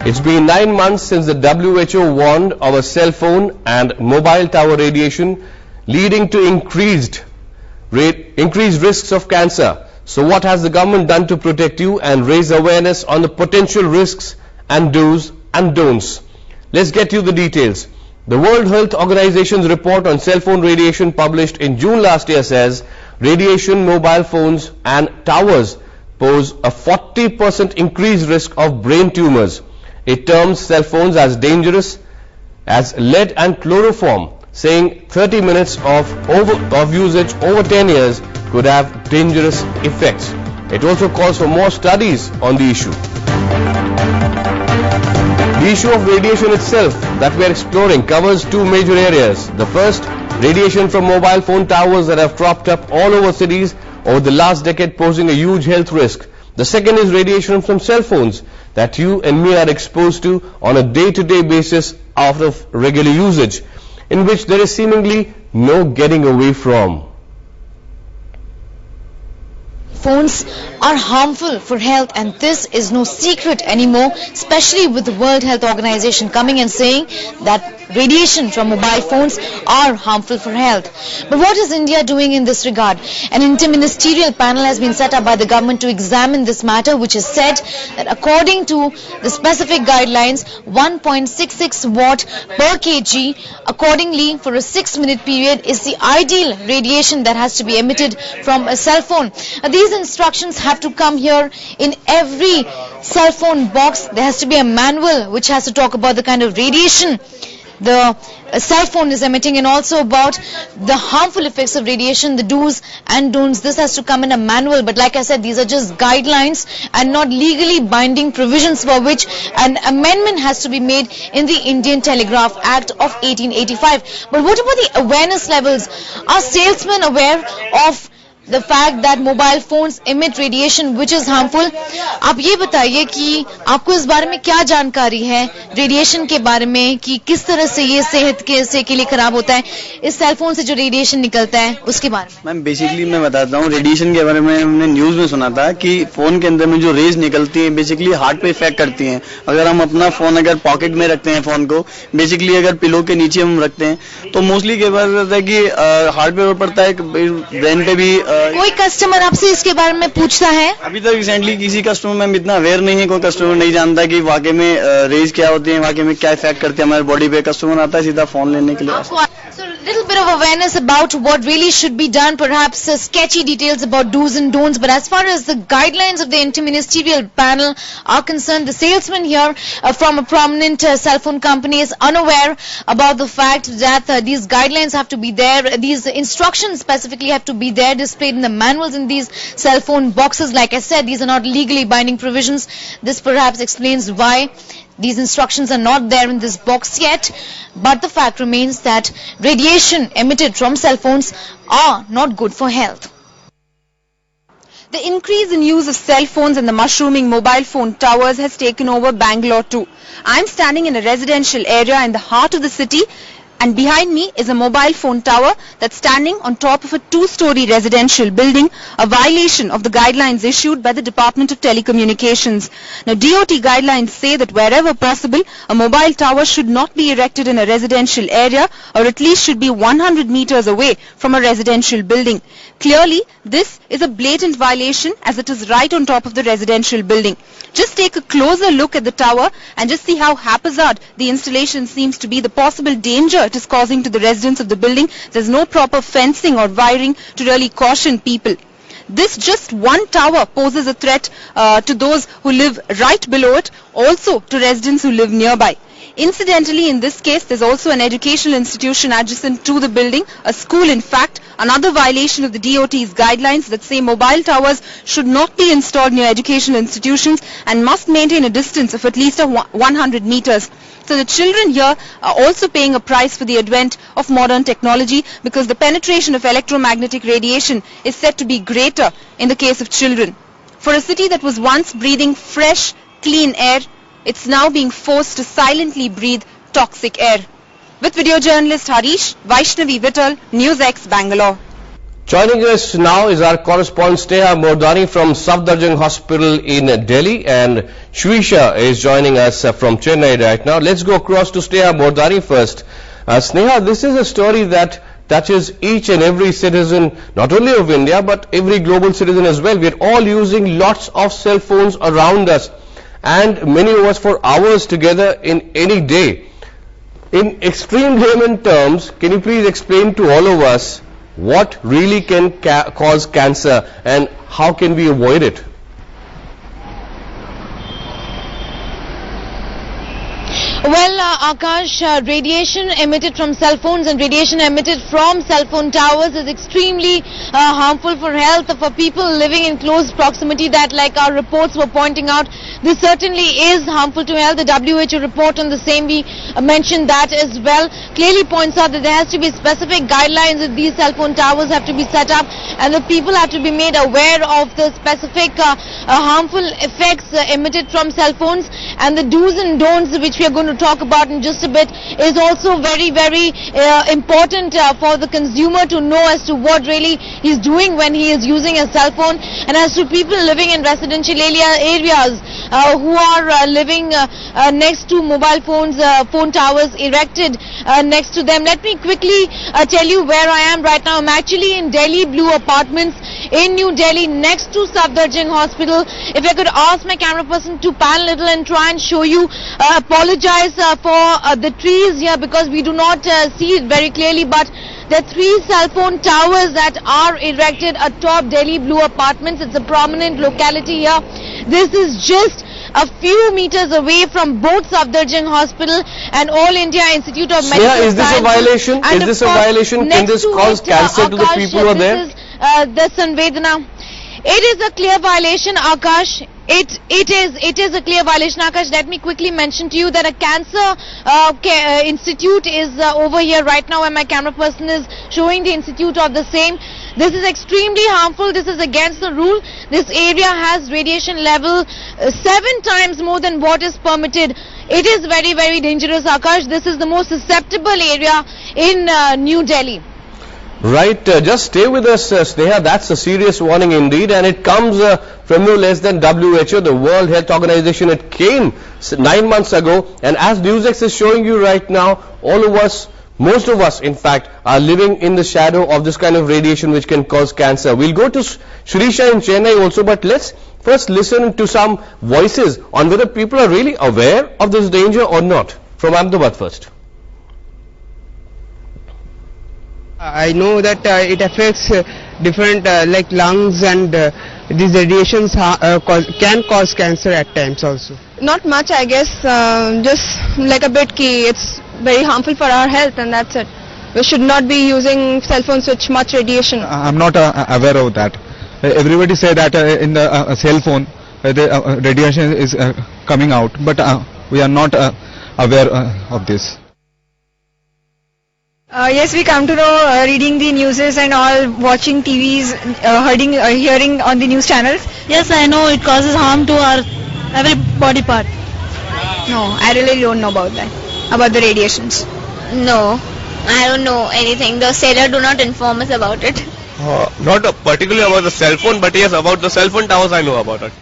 It's been 9 months since the WHO warned of a cell phone and mobile tower radiation leading to increased risks of cancer. So what has the government done to protect you and raise awareness on the potential risks and do's and don'ts? Let's get you the details. The World Health Organization's report on cell phone radiation published in June last year says radiation, mobile phones and towers pose a 40% increased risk of brain tumors. It terms cell phones as dangerous as lead and chloroform, saying 30 minutes of usage over 10 years could have dangerous effects. It also calls for more studies on the issue. The issue of radiation itself that we are exploring covers two major areas. The first, radiation from mobile phone towers that have cropped up all over cities over the last decade, posing a huge health risk. The second is radiation from cell phones that you and me are exposed to on a day-to-day basis out of regular usage, in which there is seemingly no getting away from. Phones are harmful for health, and this is no secret anymore, especially with the World Health Organization coming and saying that radiation from mobile phones are harmful for health. But what is India doing in this regard? An interministerial panel has been set up by the government to examine this matter, which has said that according to the specific guidelines, 1.66 watt per kg accordingly for a 6-minute period is the ideal radiation that has to be emitted from a cell phone. These instructions have to come here in every cell phone box. There has to be a manual which has to talk about the kind of radiation the cell phone is emitting and also about the harmful effects of radiation, the do's and don'ts. This has to come in a manual, but like I said, these are just guidelines and not legally binding provisions, for which an amendment has to be made in the Indian Telegraph Act of 1885. But what about the awareness levels? Are salesmen aware of the fact that mobile phones emit radiation which is harmful? आप ये बताइए कि आपको इस बारे में क्या जानकारी है रेडिएशन के बारे में कि किस तरह से ये सेहत के लिए खराब होता है, इस सेल फोन से जो रेडिएशन निकलता है उसके बारे में? मैम बेसिकली मैं बताता हूँ, रेडिएशन के बारे में हमने न्यूज में सुना था कि फोन के अंदर में जो रेज निकलती है बेसिकली हार्ट पे इफेक्ट करती हैं. अगर हम अपना फोन अगर पॉकेट में रखते हैं, फोन को बेसिकली अगर पिलो के नीचे हम रखते हैं तो मोस्टली क्या होता है कि हार्ट पे पड़ता है, ब्रेन पे भी. कोई कस्टमर आपसे इसके बारे में पूछता है? अभी तक रिसेंटली किसी कस्टमर में इतना अवेयर नहीं है, कोई कस्टमर नहीं जानता कि वाकई में रेज क्या होती है, वाकई में क्या इफेक्ट करती है हमारे बॉडी पे. कस्टमर आता है सीधा फोन लेने के लिए. So little bit of awareness about what really should be done, perhaps sketchy details about do's and don'ts, but as far as the guidelines of the interministerial panel are concerned, the salesman here from a prominent cell phone company is unaware about the fact that these guidelines have to be there, these instructions specifically have to be there displayed in the manuals in these cell phone boxes. Like I said, these are not legally binding provisions. This perhaps explains why these instructions are not there in this box yet, but the fact remains that radiation emitted from cell phones are not good for health. The increase in use of cell phones and the mushrooming mobile phone towers has taken over Bangalore too. I am standing in a residential area in the heart of the city, and behind me is a mobile phone tower that's standing on top of a 2-story residential building, a violation of the guidelines issued by the Department of Telecommunications. Now, DOT guidelines say that wherever possible, a mobile tower should not be erected in a residential area, or at least should be 100 meters away from a residential building. Clearly, this is a blatant violation, as it is right on top of the residential building. Just take a closer look at the tower and just see how haphazard the installation seems to be, the possible danger it is causing to the residents of the building. There's no proper fencing or wiring to really caution people. This just one tower poses a threat to those who live right below it, also to residents who live nearby. Incidentally, in this case, there's also an educational institution adjacent to the building, a school in fact, another violation of the DOT's guidelines that say mobile towers should not be installed near educational institutions and must maintain a distance of at least 100 meters. So the children here are also paying a price for the advent of modern technology, because the penetration of electromagnetic radiation is said to be greater in the case of children. For a city that was once breathing fresh, clean air, it's now being forced to silently breathe toxic air. With video journalist Harish, Vaishnavi Vittal, NewsX, Bangalore. Joining us now is our correspondent Sneha Mordani from Safdarjung Hospital in Delhi, and Shrisha is joining us from Chennai right now. Let's go across to Sneha Mordani first. Sneha, this is a story that touches each and every citizen, not only of India, but every global citizen as well. We're all using lots of cell phones around us, and many of us for hours together in any day. In extreme layman terms, can you please explain to all of us what really can cause cancer and how can we avoid it? Well, Akash, radiation emitted from cell phones and radiation emitted from cell phone towers is extremely harmful for health for people living in close proximity. That, like our reports were pointing out, this certainly is harmful to health. The WHO report on the same, we mentioned that as well, clearly points out that there has to be specific guidelines that these cell phone towers have to be set up, and the people have to be made aware of the specific harmful effects emitted from cell phones, and the do's and don'ts, which we are going to talk about in just a bit, is also very, very important for the consumer to know as to what really he's doing when he is using a cell phone. And as to people living in residential areas who are living next to mobile phones, phone towers erected next to them, let me quickly tell you where I am right now. I'm actually in Delhi Blue Apartments in New Delhi, next to Safdarjung Hospital. If I could ask my camera person to pan a little and try and show you, apologize for the trees here because we do not see it very clearly, but there are 3 cell phone towers that are erected atop Delhi Blue Apartments. It's a prominent locality here. This is just a few meters away from both Safdarjung Hospital and All India Institute of Medical Sciences. Is this a violation? Is this a violation? Can this cause cancer to the people who are there? The Sanvedana. It is a clear violation, Akash. It is a clear violation, Akash. Let me quickly mention to you that a cancer institute is over here right now, and my camera person is showing the institute of the same. This is extremely harmful. This is against the rule. This area has radiation level 7 times more than what is permitted. It is very, very dangerous, Akash. This is the most susceptible area in New Delhi. Right, just stay with us, Sneha. That's a serious warning indeed, and it comes from no less than WHO, the World Health Organization. It came 9 months ago, and as NewsX is showing you right now, all of us, most of us in fact, are living in the shadow of this kind of radiation which can cause cancer. We'll go to Shrisha in Chennai also, but let's first listen to some voices on whether people are really aware of this danger or not. From Ahmedabad first. I know that it affects different like lungs, and these radiations can cause cancer at times also. Not much, I guess, just like a bit key. It's very harmful for our health, and that's it. We should not be using cell phones with much radiation. I'm not aware of that. Everybody say that in the cell phone the radiation is coming out, but we are not aware of this. Yes, we come to know reading the newses and all, watching TVs, hearing on the news channels. Yes, I know it causes harm to our every body part. No, I really don't know about that, about the radiations. No, I don't know anything. The seller do not inform us about it. Not particularly about the cell phone, but yes, about the cell phone towers I know about it.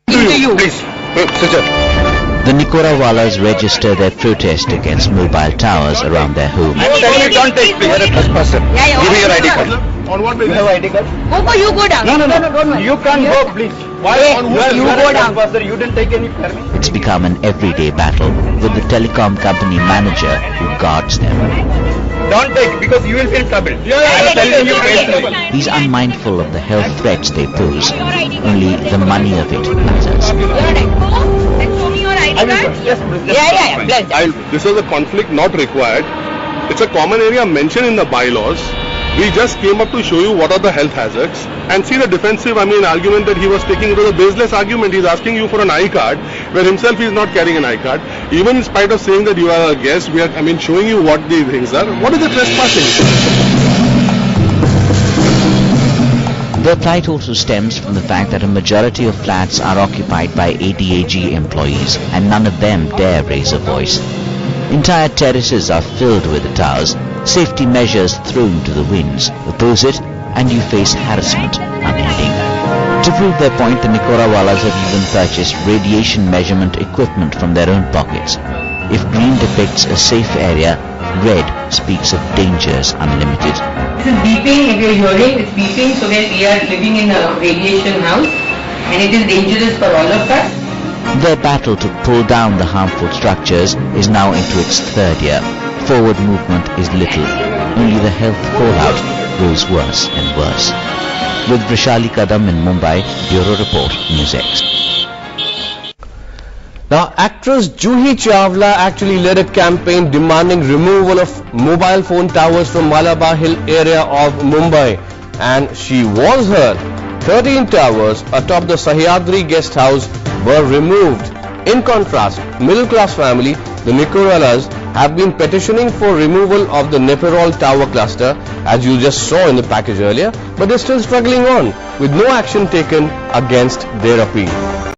You. Please, sit down. The Nikorawalas register their protest against mobile towers around their homes. Don't take me. You're a trespassor. Give me your ID card. On what basis? You have ID card? You go down. No. You can't go, please. Why? You go down. You didn't take any permit. It's become an everyday battle with the telecom company manager who guards them. Don't take, because you will feel trouble. I'm telling you personally. He's unmindful of the health threats they pose. Only the money of it matters. This is a conflict not required. It's a common area mentioned in the bylaws. We just came up to show you what are the health hazards, and see the defensive, argument that he was taking. It was a baseless argument. He's asking you for an I card, where himself he is not carrying an I card. Even in spite of saying that you are a guest, we are, showing you what these things are. What is the trespassing? Their plight also stems from the fact that a majority of flats are occupied by ADAG employees, and none of them dare raise a voice. Entire terraces are filled with the towers, safety measures thrown to the winds. Oppose it, and you face harassment unending. To prove their point, the Nikorawalas have even purchased radiation measurement equipment from their own pockets. If green depicts a safe area, red speaks of dangers unlimited. This is beeping. If you're hearing, it's beeping so that we are living in a radiation house and it is dangerous for all of us. Their battle to pull down the harmful structures is now into its third year. Forward movement is little. Only the health fallout grows worse and worse. With Vrishali Kadam in Mumbai, Bureau Report, NewsX. Now, actress Juhi Chawla actually led a campaign demanding removal of mobile phone towers from Malabar Hill area of Mumbai. And she was heard. 13 towers atop the Sahyadri guest house were removed. In contrast, middle-class family, the Nikorawalas, have been petitioning for removal of the Nepirol tower cluster, as you just saw in the package earlier, but they're still struggling on, with no action taken against their appeal.